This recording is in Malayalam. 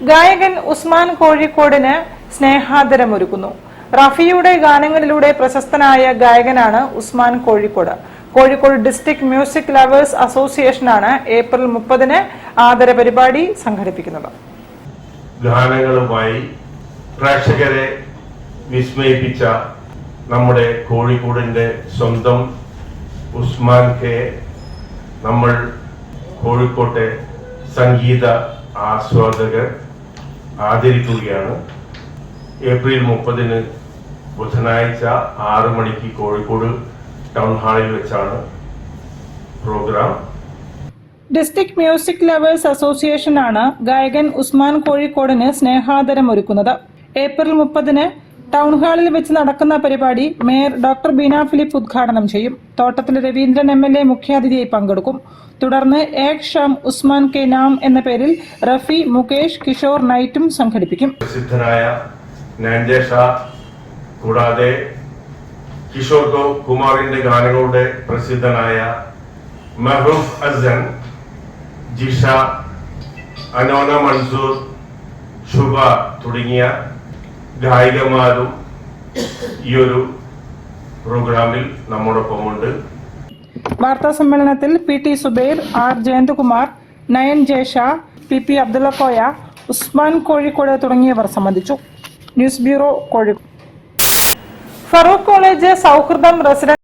ഗായകൻ ഉസ്മാൻ കോഴിക്കോടിന് സ്നേഹാദരമൊരുക്കുന്നു. റഫിയുടെ ഗാനങ്ങളിലൂടെ പ്രശസ്തനായ ഗായകനാണ് Usman Kozhikode. Kozhikode district music lovers അസോസിയേഷനാണ് ഏപ്രിൽ 30-ന് ആദര പരിപാടി സംഘടിപ്പിക്കുന്നത്. ഗാനങ്ങളുമായി പ്രേക്ഷകരെ വിസ്മയിപ്പിച്ച നമ്മുടെ കോഴിക്കോടിന്റെ സ്വന്തം ഉസ്മാൻ കെ നമ്മൾ കോഴിക്കോട്ടെ സംഗീത ആസ്വാദകർ ആദരിക്കുകയാണ്. ഏപ്രിൽ 30-ന് ബുധനാഴ്ച 6 മണിക്ക് കോഴിക്കോട് ടൗൺ ഹാളിൽ വെച്ചാണ് പ്രോഗ്രാം. ഡിസ്ട്രിക്ട് മ്യൂസിക് ലവേഴ്സ് അസോസിയേഷനാണ് ഗായകൻ ഉസ്മാൻ കോഴിക്കോടിന് സ്നേഹാദരമൊരുക്കുന്നത്. ഏപ്രിൽ 30-ന് ടൗൺ ഹാളിൽ വെച്ച് നടക്കുന്ന പരിപാടി മേയർ ഡോക്ടർ ബീന ഫിലിപ്പ് ഉദ്ഘാടനം ചെയ്യും. തോട്ടത്തിൽ രവീന്ദ്രൻ MLA മുഖ്യാതിഥിയായി പങ്കെടുക്കും. തുടർന്ന് ഏക് ഷാം ഉസ്മാൻ കെ നാം എന്ന പേരിൽ റഫി, മുകേഷ്, കിഷോർ നൈറ്റും സംഘടിപ്പിക്കും. പ്രസിദ്ധനായ നാൻജേഷ കൂടാതെ കിഷോർ കുമാറിന്റെ ഗാനങ്ങളുടെ പ്രസിദ്ധനായ മെഹ്റൂഫ് അസൻ, ജിഷ, അനോന മൻസൂർ, ശുഭ തുടങ്ങിയ ഗായികമാരും ഈ ഒരു പ്രോഗ്രാമിൽ നമ്മോടൊപ്പമുണ്ട്. വാർത്താ സമ്മേളനത്തിൽ PT Zubair, R Jayanthakumar, Nayan Jesha, PP Abdullakoya, Usman Kozhikode തുടങ്ങിയവർ സംബന്ധിച്ചു. News bureau, Kozhikode. Farook college സൗഹൃദം റെസിഡൻസ്